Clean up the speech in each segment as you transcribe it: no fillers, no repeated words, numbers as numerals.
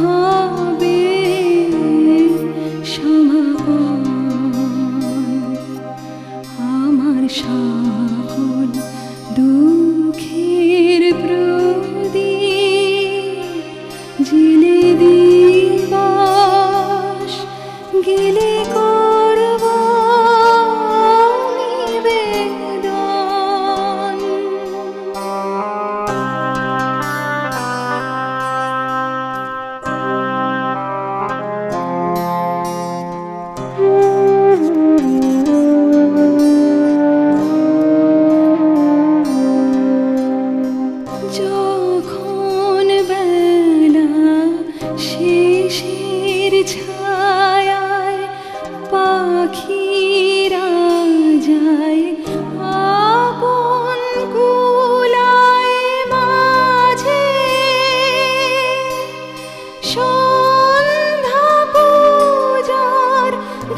হবে সমাপন, আমার সকল দুঃখের প্রদীপ জ্বেলে দিবাস গেলে করব নিবেদন। যখন বেলা শেষের ছায়ায় পাখিরা যায় আপন কুলায় মাঝে, সন্ধ্যা পূজার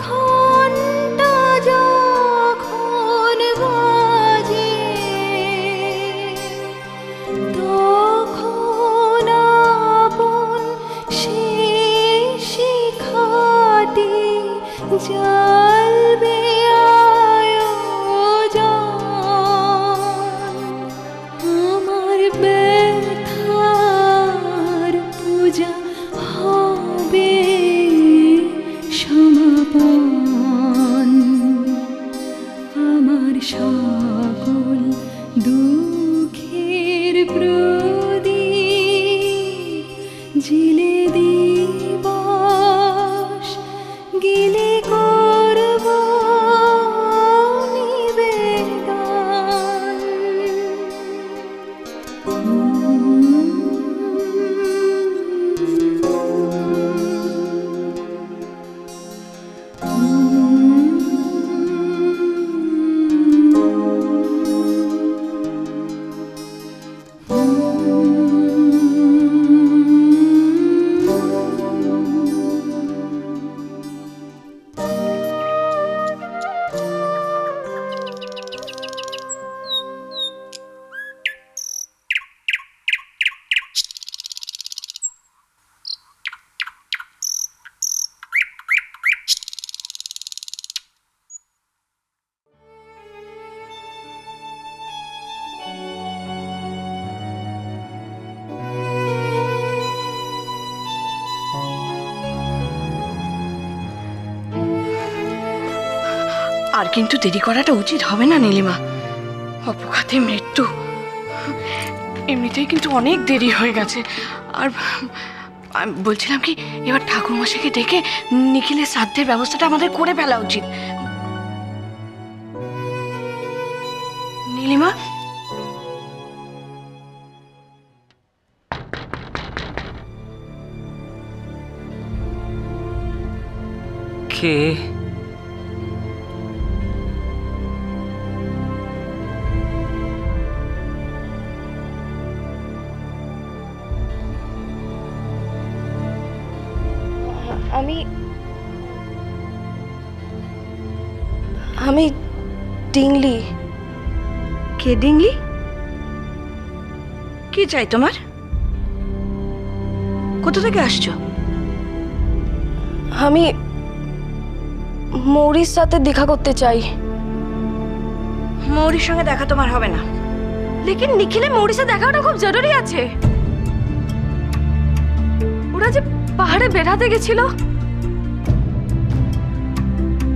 ঘণ্টা যখন বাজে, তখন আপন সেই শিখাটি জ্বালবে আয়োজন। আমার ব্যথার পূজা হবে সমাপন, আমার সকল দুঃখের প্রদীপ জ্বেলে দিবাস গেলে করব নিবেদন। আর কিন্তু দেরি করাটা উচিত হবে না নীলিমা, অপঘাতে মৃত্যু। এমনিতেই কিন্তু অনেক দেরি হয়ে গেছে। আর আমি বলছিলাম কি, এবার ঠাকুরমশাইকে ডেকে নিখিলের শ্রাদ্ধের ব্যবস্থাটা আমাদের করে ফেলা উচিত। নীলিমা, কে? আমি ডিংলি। কে ডিংলি? কি চাই তোমার? কোথা থেকে আসছো? আমি মৌরির সাথে দেখা করতে চাই। মৌরির সঙ্গে দেখা তোমার হবে না। লেকিন নিখিলে মৌরির সাথে দেখাটা খুব জরুরি আছে। ওরা যে পাহাড়ে বেড়াতে গেছিল,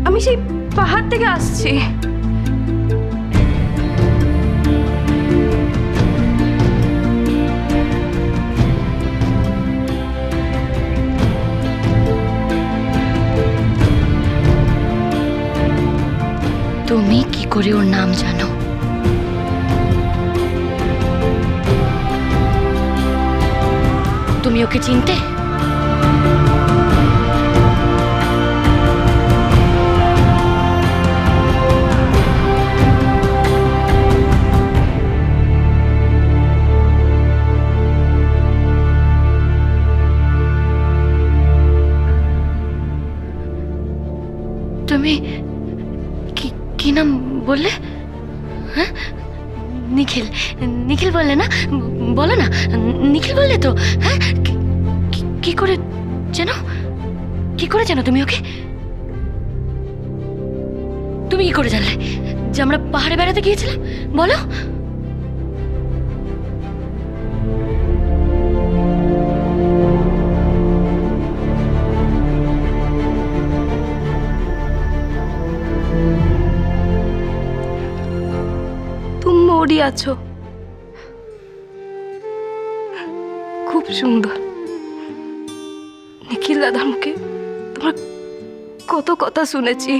আমি সেই পাহাড় থেকে আসছি। তুমি কি করে ওর নাম জানো? তুমি ওকে চিনতে? তুমি কি নাম বললে? হ্যাঁ, নিখিল। নিখিল বললে না? বলো না, নিখিল বললে তো? হ্যাঁ, কি করে জানো তুমি ওকে? তুমি কি করে জানলে যে আমরা পাহাড়ে বেড়াতে গিয়েছিলাম? বলো। তুমি মরি আছো, খুব সুন্দর। নিখিল দাদার মুখে তোমার কত কথা শুনেছি।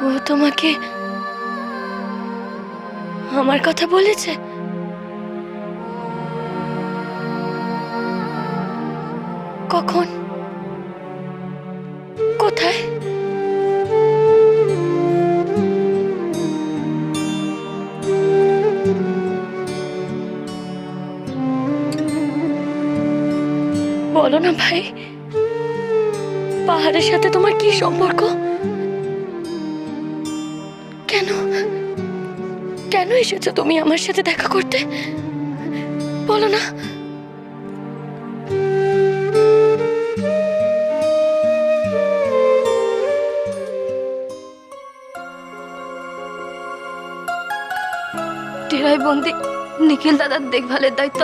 ও তোমাকে আমার কথা বলেছে? কখন? কোথায়? বলো না ভাই, পাহাড়ের সাথে তোমার কি সম্পর্ক? কেন কেন এসেছো তুমি আমার সাথে দেখা করতে? বলো না। ডেরায় বন্দি নিখিল দাদার দেখভালের দায়িত্ব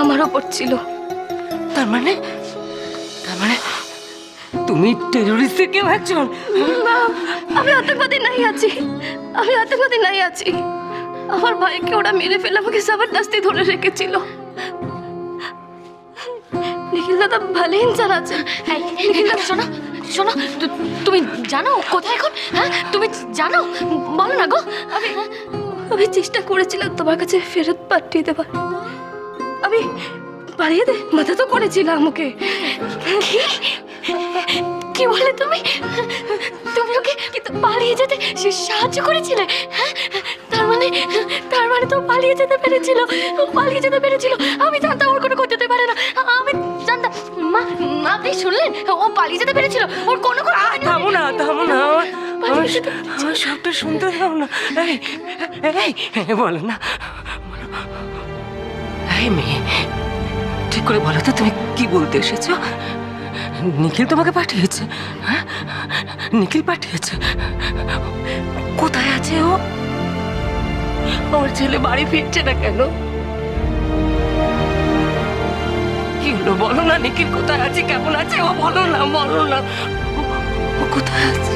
আমার ওপর ছিল। তার মানে তুমি টেরোরিস্টে কেউ একজন? না, আমি আতঙ্কবাদী নাই আছি। আমার ভাইকে ওরা মেরে ফেলে আমাকে জবরদস্তি ধরে রেখেছিল। নিখিল দাদা ভালো ইনসান আছে। শোনো শোনো, তুমি জানো কোথায় এখন? হ্যাঁ, তুমি জানো? বলো না গো। আমি চেষ্টা করেছিলাম তোমার কাছে ফেরত পাঠিয়ে দেবার। আমি পালিয়ে দে মাথা তো করেছিলাম ওকে। কি বলে তুমি? তুমি ওকে কিন্তু পালিয়ে যেতে সাহায্য করেছিলে? হ্যাঁ, তার মানে তো পালিয়ে যেতে পেরেছিল। আমি জানতাম ওর কোনো ক্ষতি হতে পারে না। আমি জানতাম। মা, আপনি শুনলেন? ও পালিয়ে যেতে পেরেছিল। ওর কোনো থামো না আমার সবটা শুনতে দাও না। এই বলো না, এই মেয়ে, ঠিক করে বলো তো তুমি কি বলতে এসেছো? নিখিল তোমাকে পাঠিয়েছে? হ্যাঁ, নিখিল পাঠিয়েছে? কোথায় আছে ও? আমার ছেলে বাড়ি ফিরছে না কেন? কি হলো বলো না, নিখিল কোথায় আছে, কেমন আছে ও? বলো না, ও কোথায় আছে?